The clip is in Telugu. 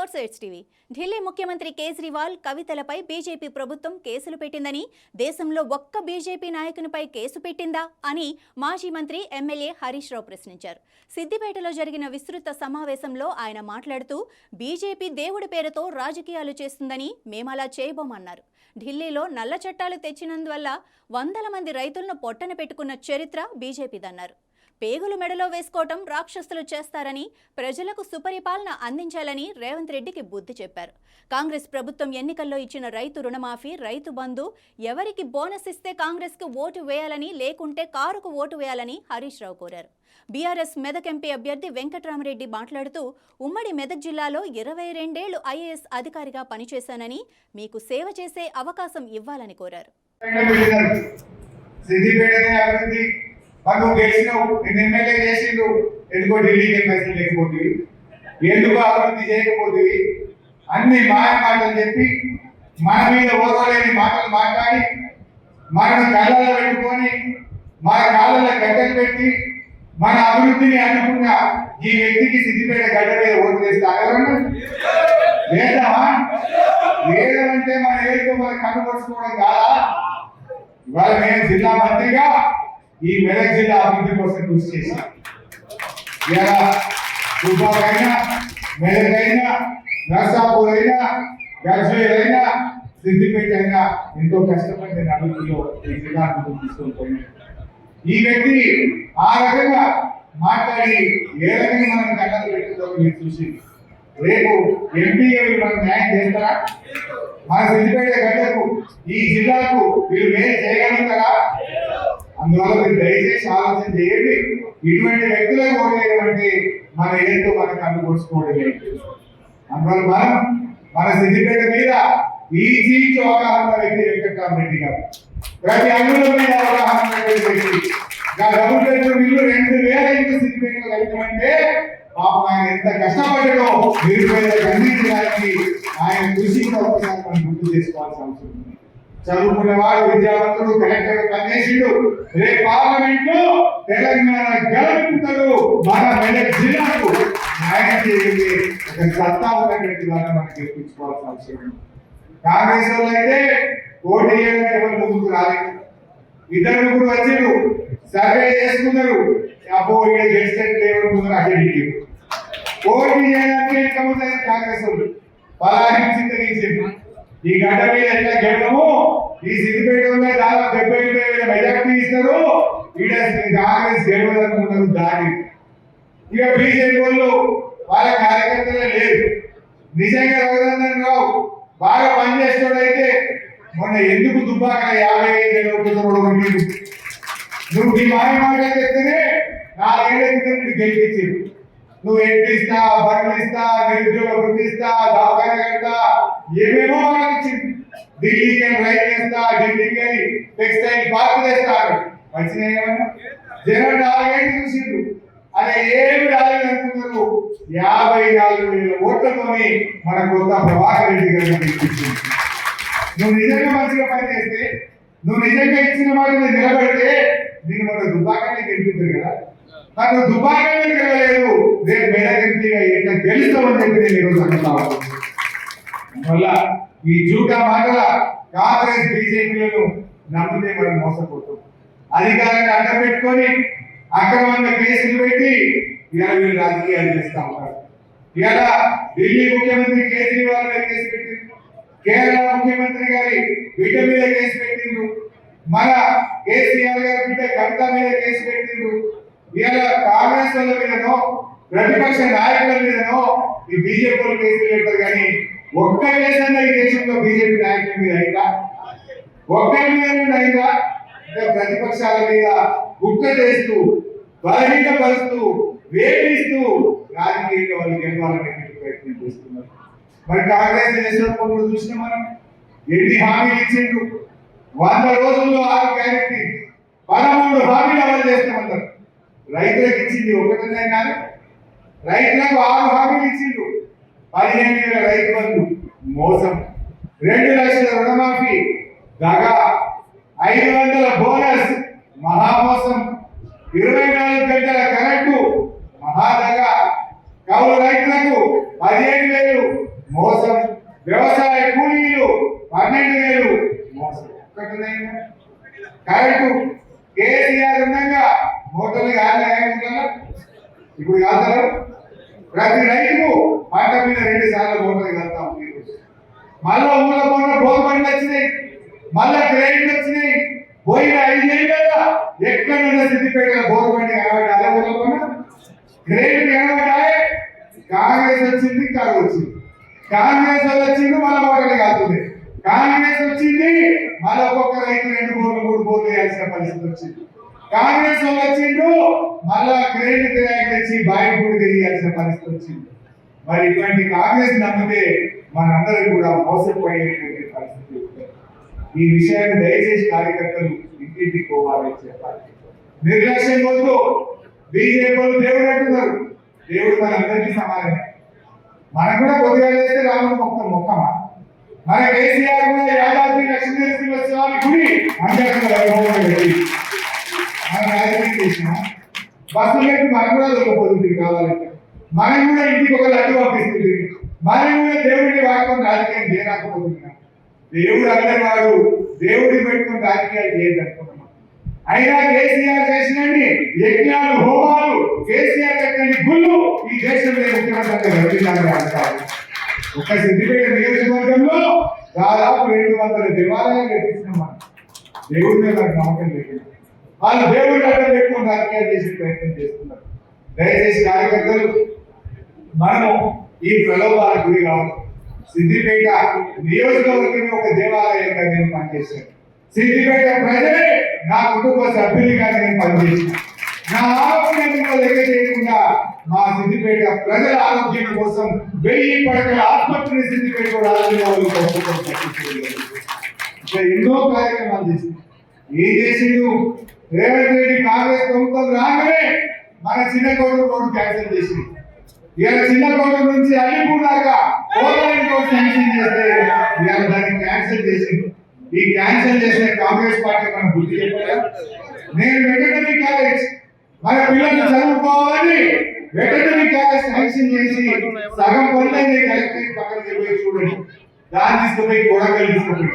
Force AIDS TV. ఢిల్లీ ముఖ్యమంత్రి కేజ్రీవాల్ కవితలపై బీజేపీ ప్రభుత్వం కేసులు పెట్టిందని, దేశంలో ఒక్క బీజేపీ నాయకునిపై కేసు పెట్టిందా అని మాజీ మంత్రి ఎమ్మెల్యే హరీష్ రావు ప్రశ్నించారు. సిద్దిపేటలో జరిగిన విస్తృత సమావేశంలో ఆయన మాట్లాడుతూ, బీజేపీ దేవుడి పేరుతో రాజకీయాలు చేస్తుందని మేమలా చేయబోమన్నారు. ఢిల్లీలో నల్ల చట్టాలు తెచ్చినందువల్ల వందల మంది రైతులను పొట్టన పెట్టుకున్న చరిత్ర బీజేపీదన్నారు. పేగులు మెడలో వేసుకోవటం రాక్షసులు చేస్తారని, ప్రజలకు సుపరిపాలన అందించాలని రేవంత్ రెడ్డికి బుద్ధి చెప్పారు. కాంగ్రెస్ ప్రభుత్వం ఎన్నికల్లో ఇచ్చిన రైతు రుణమాఫీ, రైతు బంధు, ఎవరికి బోనస్ ఇస్తే కాంగ్రెస్కు ఓటు వేయాలని, లేకుంటే కారుకు ఓటు వేయాలని హరీష్ రావు కోరారు. బీఆర్ఎస్ మెదక్ ఎంపీ అభ్యర్థి వెంకట్రామరెడ్డి మాట్లాడుతూ, ఉమ్మడి మెదక్ జిల్లాలో 22 ఏళ్లు ఐఏఎస్ అధికారిగా పనిచేశానని, మీకు సేవ చేసే అవకాశం ఇవ్వాలని కోరారు. నువ్వు గెలిచినావు, నేను ఎమ్మెల్యే చేసిండు, ఎందుకో ఢిల్లీకి పైసలు లేకపోతే, ఎందుకో అభివృద్ధి చేయకపోతే, అన్ని మాయ మాటలు చెప్పి మన మీద ఓర్వలేని మాటలు మాట్లాడి, మనను కళ్ళలో పెట్టుకొని, మన కాళ్ళలో గడ్డలు పెట్టి, మన అభివృద్ధిని అనుకున్న ఈ వ్యక్తికి సిద్దిపేట గడ్డ మీద ఓటు చేస్తారా? లేదమ్మా, లేదంటే మన ఏదో మనం కనుపరుచుకోవడం కాదా? ఇవాళ నేను జిల్లా మంత్రిగా ఈ మెదక్ జిల్లా అభివృద్ధి కోసం కృషి చేశాను. ఇలా దుబ్బాక అయినా, మెదక్ అయినా, నర్సాపూర్ అయినా, గజ్వేల్ అయినా, సిద్దిపేట అయినా ఎంతో కష్టపడి నేను అభివృద్ధిలో ఈ జిల్లా అభివృద్ధి తీసుకొని పోయినాను. ఈ వ్యక్తి ఆ రకంగా మాట్లాడి ఏ రకంగా మనం కళ్ళకు పెట్టుకుందో మీరు చూసి, రేపు ఎంపీగా వీళ్ళు మనకు న్యాయం చేస్తారా? మన సిద్దిపేట గడ్డకు, ఈ జిల్లాకు వీళ్ళు మేలు చేయగలుగుతారా? అందువల్ల మీరు దయచేసి ఆలోచన చేయండి. ఇటువంటి వ్యక్తులకు ఓటేయడం అంటే మన ఏంటో మనకు అందుకోసుకోవడం. అందువల్ల మనం మన సిద్దిపేట మీద ఈ చీచు అవగాహన వ్యక్తి వెంకట్రామరెడ్డి గారు, ప్రతి అంగుల మీద అవగాహన వ్యక్తి. డబుల్ బెడ్రూమ్ ఇల్లు 2000 ఇంటి సిద్దిపేటలో కట్టామంటే పాపం ఆయన ఎంత కష్టపడ్డాడో నిరుపేదలకు అందించడానికి ఆయన కృషి కూడా ఒకసారి మనం గుర్తు చేసుకోవాల్సిన అవసరం ఉంది. చదువుకున్నవాడు, విద్యావంతుడు, కలెక్టర్ పనిచేసిండు. రేపు పార్లమెంట్ లో తెలంగాణ గెలుపుతాడు. మన మెదక్ జిల్లాకు న్యాయం చేయండి. ఒక సత్తా ఉన్నటువంటి వాళ్ళని మనం గెలిపించుకోవాల్సిన అవసరం ఉంది. కాంగ్రెస్ వాళ్ళు అయితే ఓటు చేయడానికి ఎవరు ముందుకు రాలేదు. ఇద్దరు ముగ్గురు వచ్చారు, సర్వే చేసుకున్నారు. అబ్బో ఇక్కడ గెలిచినట్టు ఎవరు ముందు అడ్డు ఓటు చేయడానికి ఎంతమంది కాంగ్రెస్ వాళ్ళు పలాని చింతగించారు. ఈ గడ్డ మీద ఎట్లా గెలవము, ఈ సిద్దిపేటలో దాదాపు 75,000 మెజార్టీ ఇస్తారు. కాంగ్రెస్ గెలవాలనుకున్నారు దాని. ఇక బీజేపీ వాళ్ళు వాళ్ళ కార్యకర్తలే లేదు. నిజంగా రఘునందన్ రావు బాగా పనిచేస్తాడైతే మొన్న ఎందుకు దుబ్బాక 55,000 నువ్వు ఈ మాయ మాట చెప్తేనే 4 ఏళ్ల క్రితం గెలిపించారు. నువ్వు ఎంట్రీ ఇస్తా, బండ్లు ఇస్తా, నిరుద్యోగ వృత్తి ఇస్తా, దవాఖాన కడతా, ఏమేమో ఇచ్చింది. ఢిల్లీకి రైలు వేస్తా, ఢిల్లీకి టెక్స్టైల్ పార్క్ చేస్తారు. వచ్చినాయి ఏమన్నా? జనం 4 ఏళ్ళు చూసిండ్రు. అదే ఏమి రాలేదు అనుకున్నారు. 54,000 ఓట్లతోని మన కొత్త ప్రభాకర్ రెడ్డి గారిని గెలిపించింది. నువ్వు నిజంగా మంచిగా పనిచేస్తే, నువ్వు నిజంగా ఇచ్చిన మాట నిలబెడితే నేను మన దుబ్బాకనే గెలిపించారు కదా. నాకు దుబ్బాకనే గెలవలేదు, రేపు మెదక్ ఎంపీగా ఎట్లా గెలుస్తామని చెప్పి నేను ఈరోజు అనుకుంటాను. అందువల్ల ఈ జూటా మాటల కాంగ్రెస్ బీజేపీలను నమ్మితే మనం మోసపోతాం. అధికారాన్ని అడ్డం పెట్టుకొని అక్రమంగా కేసులు పెట్టి ఇలా వీళ్ళు రాజకీయాలు చేస్తా ఉంటారు. ఇలా ఢిల్లీ ముఖ్యమంత్రి కేజ్రీవాల్ మీద కేసు పెట్టింది, కేరళ ముఖ్యమంత్రి గారి బిడ్డ మీద కేసు పెట్టిండ్రు, మన కేసీఆర్ గారి బిడ్డ కవిత మీద కేసు పెట్టిండ్రు. ఇలా కాంగ్రెస్ వాళ్ళ మీదనో ప్రతిపక్ష నాయకుల మీదనో ఈ బీజేపీ వాళ్ళు కేసులు పెడతారు. కానీ ఒక్క కేసన్నా ఈ దేశంలో బీజేపీ నాయకుల మీద అయిందా? ఒక్కరి మీద అయిందా? ప్రతిపక్షాల మీద గుక్క చేస్తూ, బలహీనపరుస్తూ, వేధిస్తూ రాజకీయంగా వాళ్ళు గెలవాలనే ప్రయత్నం చేస్తున్నారు. మరి కాంగ్రెస్ చేసినప్పుడు చూసినా మనం ఎన్ని హామీలు ఇచ్చిండ్రు. 100 రోజుల్లో 6 గ్యారెంటీ, 13 హామీలు అమలు చేస్తామన్నారు. రైతులకు ఇచ్చింది ఒకటనే కాదు, రైతులకు 6 హామీలు ఇచ్చిండ్రు. 15,000 రైతు బంధు మోసం, 2 లక్షల రుణమాఫీ దగా, 500 బోనస్ మహామోసం, 24 గంటల కరెంటు మహాదగా, కౌలు రైతులకు 15,000 కరెంటు కేసీఆర్ ఉండగా మోటార్లు కాదు ఇప్పుడు కాదు. ప్రతి రైతుకు పంట మీద 2 సార్లు మోటార్లు కలుతాం. మళ్ళా మొన్న గవర్నమెంట్ వచ్చినాయి, మళ్ళా క్రెడిట్ వచ్చినాయి. పోయిన 5 ఏళ్ళగా ఎక్కడున్న సిద్దిపేట గవర్నమెంట్ కనబడి అలా క్రెడిట్ కనబడ్డాయి. కాంగ్రెస్ వచ్చింది, కాదు వచ్చింది. కాంగ్రెస్ వాళ్ళు వచ్చింది, మళ్ళీ మోటార్లు కాదుతుంది. కాంగ్రెస్ వచ్చింది, మళ్ళీ ఒక్కొక్క రైతు 2 బోర్లు 3 బోర్లు వేయాల్సిన పరిస్థితి వచ్చింది. కాంగ్రెస్ వాళ్ళు వచ్చిండు, మళ్ళా క్రెడిట్ తెచ్చి బాయి కూడా తెలియాల్సిన పరిస్థితి వచ్చింది. మరి ఇటువంటి కాంగ్రెస్ నమ్మితే మనందరూ కూడా మోసపోయేటువంటి పరిస్థితి. ఈ విషయాన్ని దయచేసి కార్యకర్తలు ఇంటింటికి పోవాలని చెప్పాలి. నిర్లక్ష్యం వద్దు. బీజేపీ వాళ్ళు దేవుడు అంటున్నారు. దేవుడు మనందరికీ సమానమే. మనం కూడా కొద్దిగా చేస్తే రాముడు మొక్కమా? మన కేసీఆర్ కూడా యాదాద్రి లక్ష్మీనరసింహస్వామి గుడి అంతర్గత వైభవంగా పెట్టి మన రాజకీయం చేసిన బస్సులు పెట్టి మనం కూడా దొరకపోతుంది. కావాలంటే మనం కూడా ఇంటికి ఒక లడ్డు పంపిస్తుంది. మనం కూడా దేవుడిని వాడుకొని రాజకీయం చేయలేకపోతున్నాం. దేవుడు అందరి వాడు, దేవుడిని పెట్టుకుని రాజకీయాలు చేయదనుకుంటున్నాం. అయినా కేసీఆర్ చేసినండి యజ్ఞాలు, హోమాలు, కేసీఆర్ కట్టండి గుళ్ళు ఈ దేశంలో ముఖ్యమంత్రి అంటారు. ఒక సిద్దిపేట నియోజకవర్గంలో దాదాపు 200 దేవాలయాలు కట్టించినాం. మనం దేవుడి మీద నమ్మకం లేదు. వాళ్ళు దేవుడి అడ్డం పెట్టుకుని రాజకీయాలు చేసే ప్రయత్నం చేస్తున్నారు. దయచేసి కార్యకర్తలు మనం ఈ ప్రలోభాలకు గురి కావాలి. సిద్దిపేట నియోజకవర్గమే ఒక దేవాలయంగా నేను పనిచేశాను. సిద్దిపేట ప్రజలే నా కుటుంబ సభ్యులుగా నేను పనిచేశాను. నా ఆరోగ్యాన్ని లెక్క చేయకుండా మా సిద్దిపేట ప్రజల ఆరోగ్యం కోసం 1000 పడకల ఆసుపత్రిని సిద్దిపేట ఎన్నో కార్యక్రమాలు చేసింది. ఏం చేసిండు రేవంత్ రెడ్డి? కాంగ్రెస్ ప్రభుత్వం రాగానే మన చిన్నకోటూరు రోడ్డు క్యాన్సిల్ చేసింది. ఇవాళ చిన్నకోటూరు నుంచి అల్లిపూర్ దాకా శాంక్షన్ చేస్తే ఇవాళ దాన్ని క్యాన్సిల్ చేసింది. ఈ క్యాన్సిల్ చేసిన కాంగ్రెస్ పార్టీ మనం గుర్తు చెప్పారా? నేను వెటర్నరీ కాలేజ్ మన పిల్లలు చదువుకోవాలని వెటర్నరీ కాలేజ్ శాంక్షన్ చేసి సగం పనులైంది. కలెక్టరేట్ పక్కన పోయి చూడండి, దాన్ని తీసుకుపోయి కొడంగల్ తీసుకుపోయి